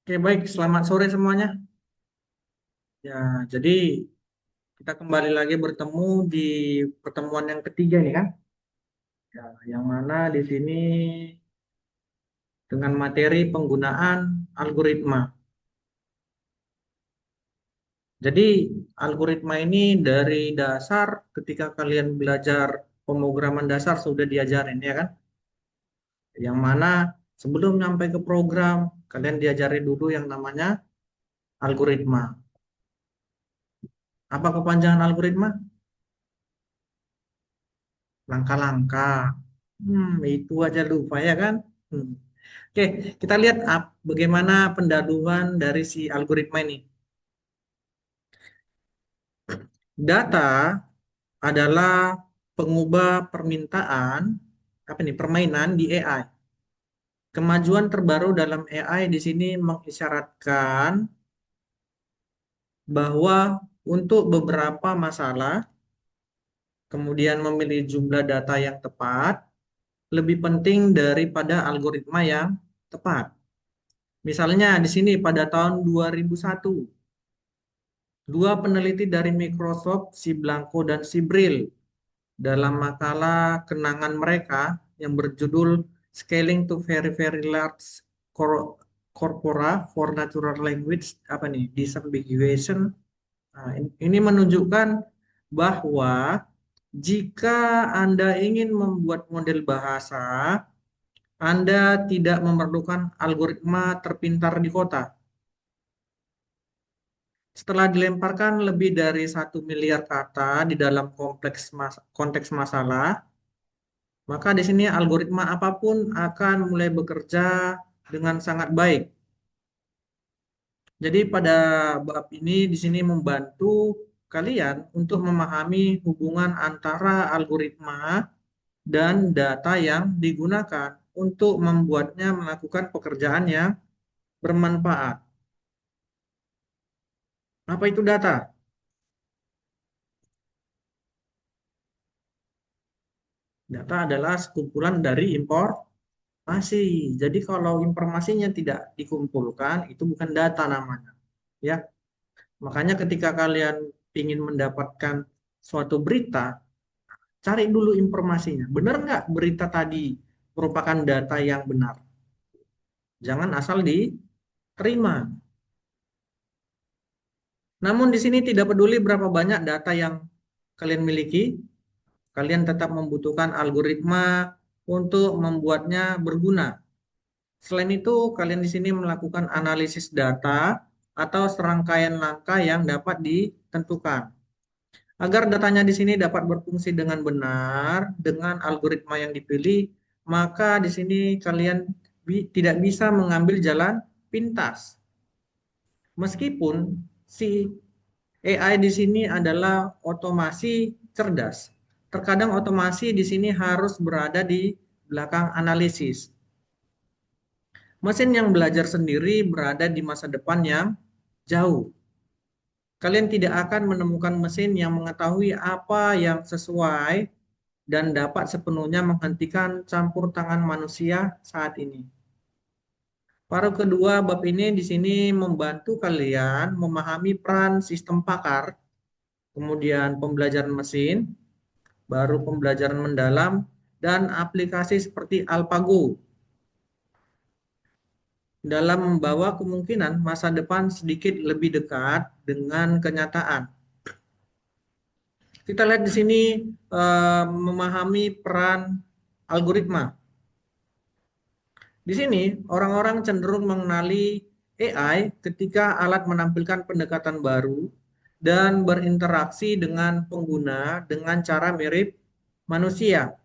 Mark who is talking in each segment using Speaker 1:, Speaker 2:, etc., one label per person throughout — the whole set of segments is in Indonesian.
Speaker 1: Oke, baik. Selamat sore semuanya. Ya, jadi kita kembali lagi bertemu di pertemuan yang ketiga nih kan. Ya, yang mana di sini dengan materi penggunaan algoritma. Jadi, algoritma ini dari dasar ketika kalian belajar pemrograman dasar sudah diajarin ya kan. Yang mana sebelum sampai ke program, kalian diajari dulu yang namanya algoritma. Apa kepanjangan algoritma? Langkah-langkah. Itu aja lupa ya kan? Hmm. Oke, kita lihat bagaimana pendahuluan dari si algoritma ini. Data adalah pengubah permintaan, apa nih, permainan di AI. Kemajuan terbaru dalam AI di sini mengisyaratkan bahwa untuk beberapa masalah, kemudian memilih jumlah data yang tepat, lebih penting daripada algoritma yang tepat. Misalnya di sini pada tahun 2001, dua peneliti dari Microsoft, si Blanco dan si Brill, dalam makalah kenangan mereka yang berjudul Scaling to Very Very Large Corpora for Natural Language, apa nih, Disambiguation. Nah, ini menunjukkan bahwa jika Anda ingin membuat model bahasa, Anda tidak memerlukan algoritma terpintar di kota. Setelah dilemparkan lebih dari 1 miliar kata di dalam konteks masalah, maka di sini algoritma apapun akan mulai bekerja dengan sangat baik. Jadi pada bab ini di sini membantu kalian untuk memahami hubungan antara algoritma dan data yang digunakan untuk membuatnya melakukan pekerjaan yang bermanfaat. Apa itu data? Data adalah sekumpulan dari informasi. Jadi kalau informasinya tidak dikumpulkan, itu bukan data namanya. Ya, makanya ketika kalian ingin mendapatkan suatu berita, cari dulu informasinya. Benar nggak berita tadi merupakan data yang benar? Jangan asal diterima. Namun di sini tidak peduli berapa banyak data yang kalian miliki, kalian tetap membutuhkan algoritma untuk membuatnya berguna. Selain itu, kalian di sini melakukan analisis data atau serangkaian langkah yang dapat ditentukan. Agar datanya di sini dapat berfungsi dengan benar dengan algoritma yang dipilih, maka di sini kalian tidak bisa mengambil jalan pintas. Meskipun si AI di sini adalah otomasi cerdas. Terkadang otomasi di sini harus berada di belakang analisis. Mesin yang belajar sendiri berada di masa depan yang jauh. Kalian tidak akan menemukan mesin yang mengetahui apa yang sesuai dan dapat sepenuhnya menghentikan campur tangan manusia saat ini. Paruh kedua bab ini di sini membantu kalian memahami peran sistem pakar, kemudian pembelajaran mesin, baru pembelajaran mendalam, dan aplikasi seperti AlphaGo dalam membawa kemungkinan masa depan sedikit lebih dekat dengan kenyataan. Kita lihat di sini memahami peran algoritma. Di sini orang-orang cenderung mengenali AI ketika alat menampilkan pendekatan baru dan berinteraksi dengan pengguna dengan cara mirip manusia.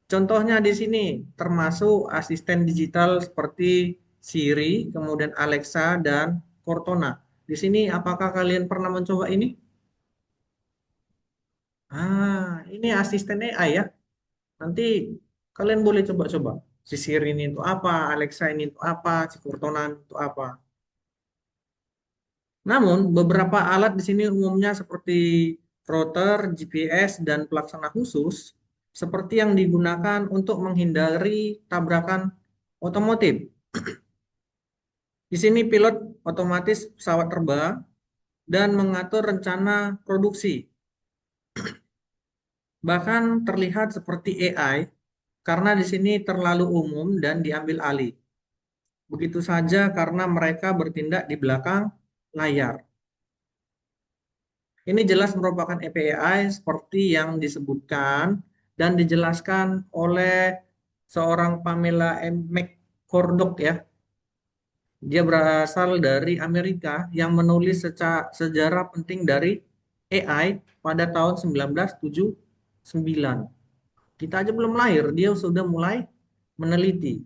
Speaker 1: Contohnya di sini termasuk asisten digital seperti Siri, kemudian Alexa dan Cortana. Di sini apakah kalian pernah mencoba ini? Ini asisten AI ya. Nanti kalian boleh coba-coba. Si Siri ini itu apa, Alexa ini itu apa, si Cortana itu apa. Namun beberapa alat di sini umumnya seperti router, GPS, dan pelaksana khusus seperti yang digunakan untuk menghindari tabrakan otomotif. Di sini pilot otomatis pesawat terbang dan mengatur rencana produksi. Bahkan terlihat seperti AI karena di sini terlalu umum dan diambil alih. Begitu saja karena mereka bertindak di belakang layar. Ini jelas merupakan API seperti yang disebutkan dan dijelaskan oleh seorang Pamela M. McCordock ya. Dia berasal dari Amerika yang menulis sejarah penting dari AI pada tahun 1979. Kita aja belum lahir, dia sudah mulai meneliti.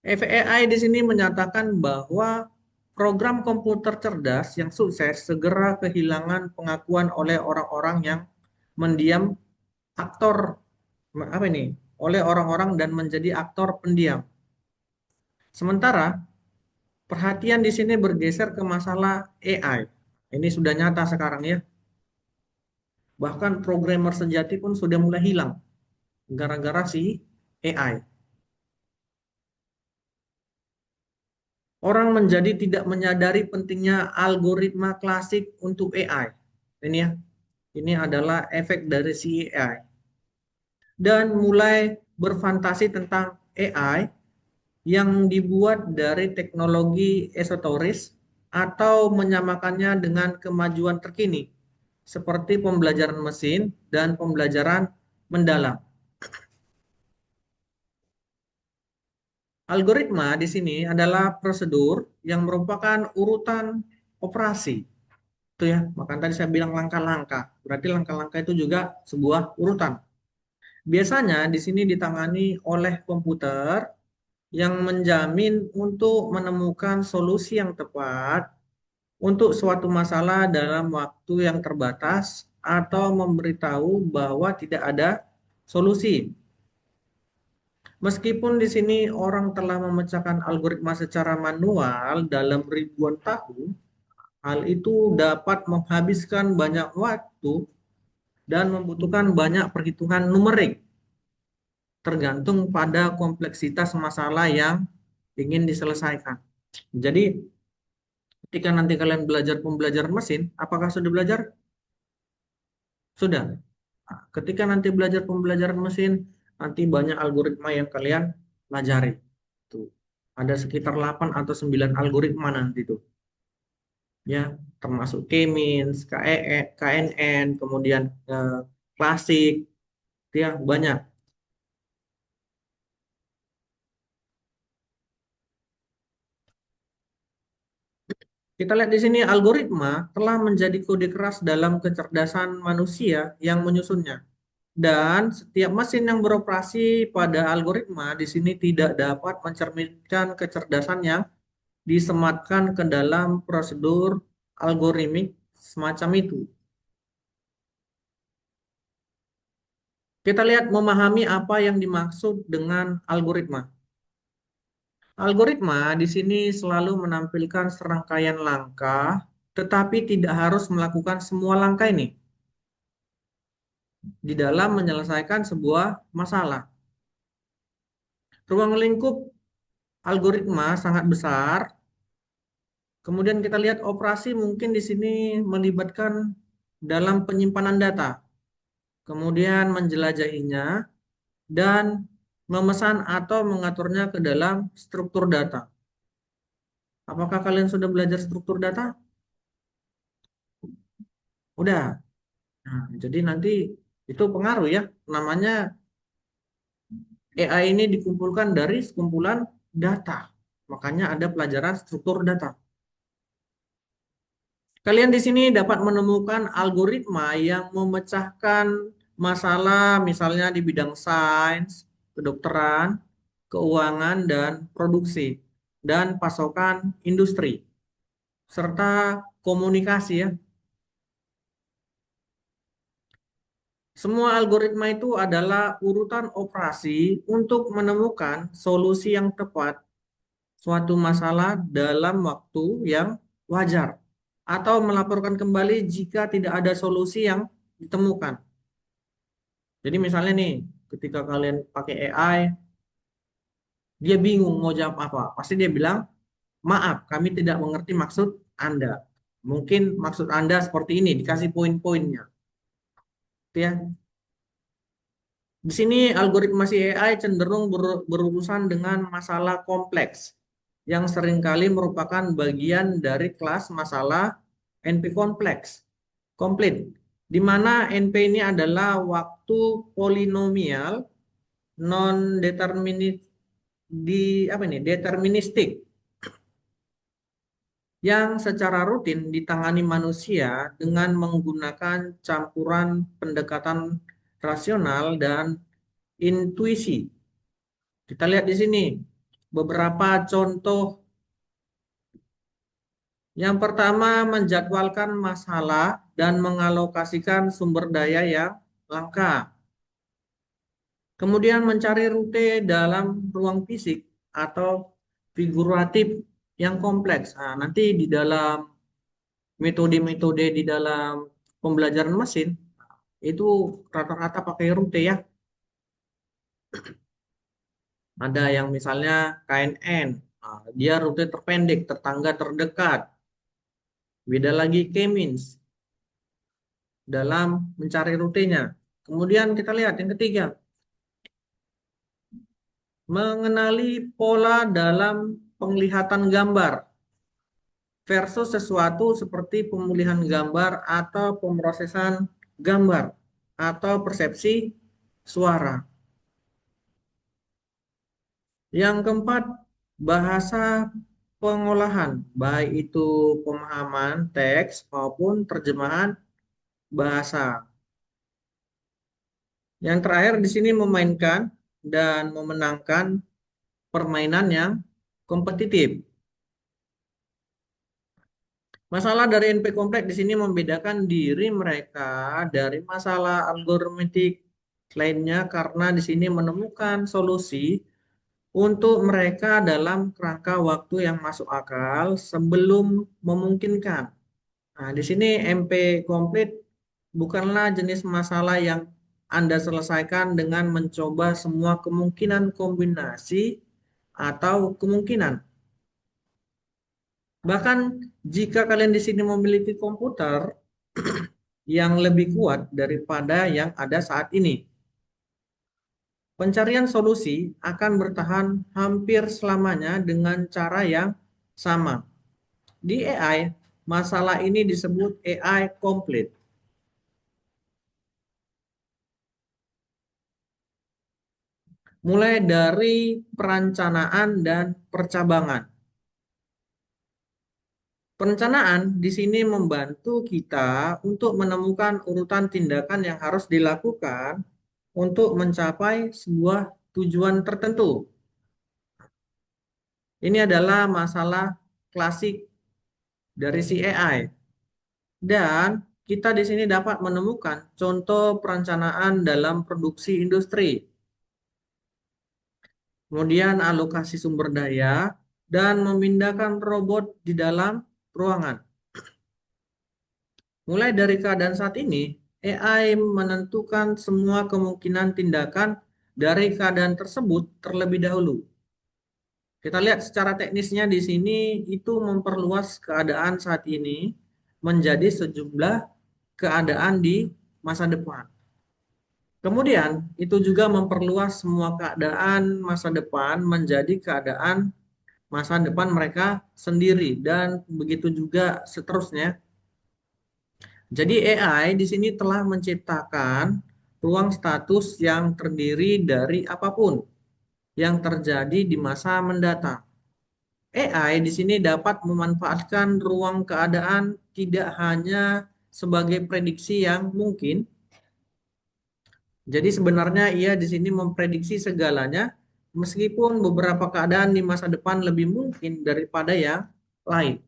Speaker 1: AI di sini menyatakan bahwa program komputer cerdas yang sukses segera kehilangan pengakuan oleh orang-orang yang mendiam aktor apa ini? Oleh orang-orang dan menjadi aktor pendiam. Sementara perhatian di sini bergeser ke masalah AI. Ini sudah nyata sekarang ya. Bahkan programmer sejati pun sudah mulai hilang gara-gara si AI. Orang menjadi tidak menyadari pentingnya algoritma klasik untuk AI. Ini ya, ini adalah efek dari si AI. Dan mulai berfantasi tentang AI yang dibuat dari teknologi esoteris atau menyamakannya dengan kemajuan terkini, seperti pembelajaran mesin dan pembelajaran mendalam. Algoritma di sini adalah prosedur yang merupakan urutan operasi. Itu ya, makanya tadi saya bilang langkah-langkah. Berarti langkah-langkah itu juga sebuah urutan. Biasanya di sini ditangani oleh komputer yang menjamin untuk menemukan solusi yang tepat untuk suatu masalah dalam waktu yang terbatas atau memberitahu bahwa tidak ada solusi. Meskipun di sini orang telah memecahkan algoritma secara manual dalam ribuan tahun, hal itu dapat menghabiskan banyak waktu dan membutuhkan banyak perhitungan numerik, tergantung pada kompleksitas masalah yang ingin diselesaikan. Jadi, ketika nanti kalian belajar pembelajaran mesin, apakah sudah belajar? Sudah. Nah, ketika nanti belajar pembelajaran mesin, nanti banyak algoritma yang kalian pelajari. Tuh. Ada sekitar 8 atau 9 algoritma nanti tuh. Ya, termasuk K-means, KNN, kemudian klasik, ya banyak. Kita lihat di sini algoritma telah menjadi kode keras dalam kecerdasan manusia yang menyusunnya. Dan setiap mesin yang beroperasi pada algoritma di sini tidak dapat mencerminkan kecerdasan yang disematkan ke dalam prosedur algoritmik semacam itu. Kita lihat memahami apa yang dimaksud dengan algoritma. Algoritma di sini selalu menampilkan serangkaian langkah, tetapi tidak harus melakukan semua langkah ini di dalam menyelesaikan sebuah masalah. Ruang lingkup algoritma sangat besar. Kemudian kita lihat operasi mungkin di sini melibatkan dalam penyimpanan data, kemudian menjelajahinya, dan memesan atau mengaturnya ke dalam struktur data. Apakah kalian sudah belajar struktur data? Udah. Nah, jadi nanti itu pengaruh ya. Namanya AI ini dikumpulkan dari sekumpulan data. Makanya ada pelajaran struktur data. Kalian di sini dapat menemukan algoritma yang memecahkan masalah misalnya di bidang sains, kedokteran, keuangan, dan produksi, dan pasokan industri, serta komunikasi ya. Semua algoritma itu adalah urutan operasi untuk menemukan solusi yang tepat suatu masalah dalam waktu yang wajar atau melaporkan kembali jika tidak ada solusi yang ditemukan. Jadi misalnya nih, ketika kalian pakai AI, Dia bingung mau jawab apa. Pasti dia bilang, maaf, kami tidak mengerti maksud Anda. Mungkin maksud Anda seperti ini, dikasih poin-poinnya. Gitu ya. Di sini algoritma AI cenderung berurusan dengan masalah kompleks yang seringkali merupakan bagian dari kelas masalah NP kompleks, komplit, di mana NP ini adalah waktu polinomial non determinit di apa ini deterministik yang secara rutin ditangani manusia dengan menggunakan campuran pendekatan rasional dan intuisi. Kita lihat di sini beberapa contoh. Yang pertama, menjadwalkan masalah dan mengalokasikan sumber daya yang langka. Kemudian mencari rute dalam ruang fisik atau figuratif yang kompleks. Nah, nanti di dalam metode-metode di dalam pembelajaran mesin itu rata-rata pakai rute ya. Ada yang misalnya KNN, nah, dia rute terpendek, tetangga terdekat. Beda lagi K-means dalam mencari rutenya. Kemudian kita lihat yang ketiga, mengenali pola dalam penglihatan gambar versus sesuatu seperti pemulihan gambar atau pemrosesan gambar atau persepsi suara. Yang keempat, bahasa pengolahan, baik itu pemahaman teks maupun terjemahan bahasa. Yang terakhir di sini memainkan dan memenangkan permainan yang kompetitif. Masalah dari NP kompleks di sini membedakan diri mereka dari masalah algoritmik lainnya karena di sini menemukan solusi untuk mereka dalam kerangka waktu yang masuk akal sebelum memungkinkan. Nah, di sini MP komplit bukanlah jenis masalah yang Anda selesaikan dengan mencoba semua kemungkinan kombinasi atau kemungkinan. Bahkan jika kalian di sini memiliki komputer yang lebih kuat daripada yang ada saat ini, pencarian solusi akan bertahan hampir selamanya dengan cara yang sama. Di AI, masalah ini disebut AI komplit. Mulai dari perencanaan dan percabangan. Perencanaan di sini membantu kita untuk menemukan urutan tindakan yang harus dilakukan untuk mencapai sebuah tujuan tertentu. Ini adalah masalah klasik dari si AI. Dan kita di sini dapat menemukan contoh perencanaan dalam produksi industri. Kemudian alokasi sumber daya dan memindahkan robot di dalam ruangan. Mulai dari keadaan saat ini, AI menentukan semua kemungkinan tindakan dari keadaan tersebut terlebih dahulu. Kita lihat secara teknisnya di sini itu memperluas keadaan saat ini menjadi sejumlah keadaan di masa depan. Kemudian itu juga memperluas semua keadaan masa depan menjadi keadaan masa depan mereka sendiri dan begitu juga seterusnya. Jadi AI di sini telah menciptakan ruang status yang terdiri dari apapun yang terjadi di masa mendatang. AI di sini dapat memanfaatkan ruang keadaan tidak hanya sebagai prediksi yang mungkin. Jadi sebenarnya ia di sini memprediksi segalanya meskipun beberapa keadaan di masa depan lebih mungkin daripada yang lain.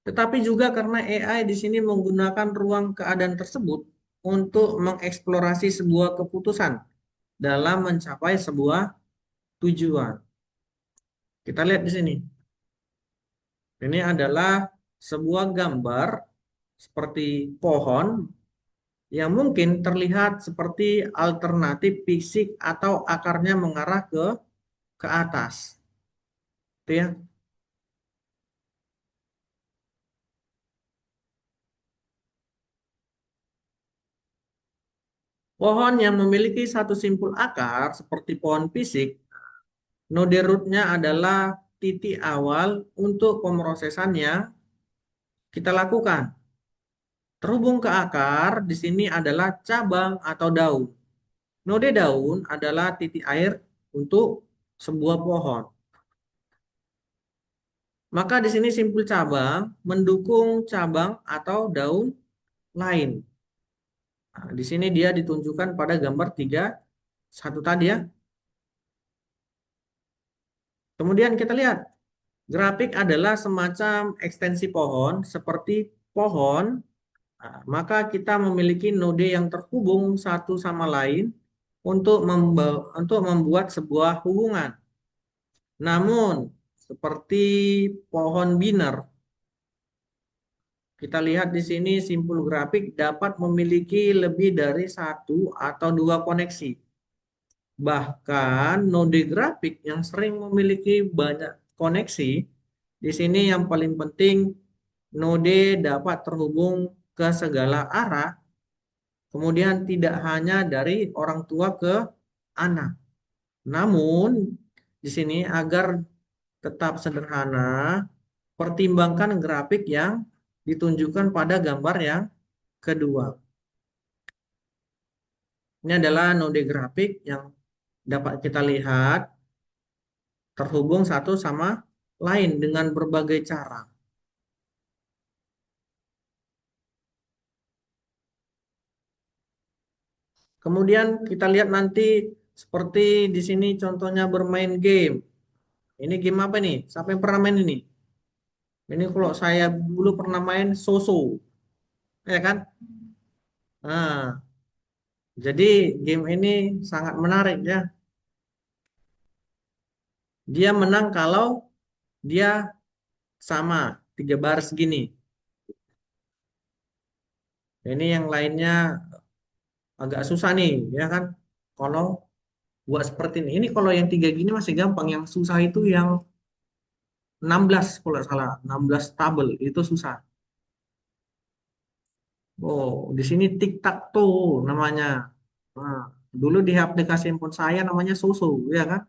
Speaker 1: Tetapi juga karena AI di sini menggunakan ruang keadaan tersebut untuk mengeksplorasi sebuah keputusan dalam mencapai sebuah tujuan. Kita lihat di sini. Ini adalah sebuah gambar seperti pohon yang mungkin terlihat seperti alternatif fisik atau akarnya mengarah ke atas. Itu ya. Pohon yang memiliki satu simpul akar seperti pohon fisik, node rootnya adalah titik awal untuk pemrosesan yang kita lakukan. Terhubung ke akar, di sini adalah cabang atau daun. Node daun adalah titik air untuk sebuah pohon. Maka di sini simpul cabang mendukung cabang atau daun lain. Nah, di sini dia ditunjukkan pada gambar 3, 1 tadi ya. Kemudian kita lihat, grafik adalah semacam ekstensi pohon, seperti pohon. Nah, maka kita memiliki node yang terhubung satu sama lain untuk membuat sebuah hubungan. Namun, seperti pohon biner, kita lihat di sini simpul grafik dapat memiliki lebih dari satu atau dua koneksi. Bahkan node grafik yang sering memiliki banyak koneksi, di sini yang paling penting node dapat terhubung ke segala arah, kemudian tidak hanya dari orang tua ke anak. Namun di sini agar tetap sederhana, pertimbangkan grafik yang ditunjukkan pada gambar yang kedua. Ini adalah node grafik yang dapat kita lihat terhubung satu sama lain dengan berbagai cara. Kemudian kita lihat nanti seperti di sini contohnya bermain game. Ini game apa nih? Siapa yang pernah main ini? Ini kalau saya dulu pernah main Soso, ya kan? Nah, jadi game ini sangat menarik ya. Dia menang kalau dia sama 3 baris gini. Ini yang lainnya agak susah nih, ya kan? Kalau buat seperti ini. Ini kalau yang 3 gini masih gampang. Yang susah itu yang 16 kalau nggak salah. 16 tabel itu susah. Oh, di sini tic-tac-toe namanya. Nah, dulu di aplikasi handphone saya namanya Susu, ya kan?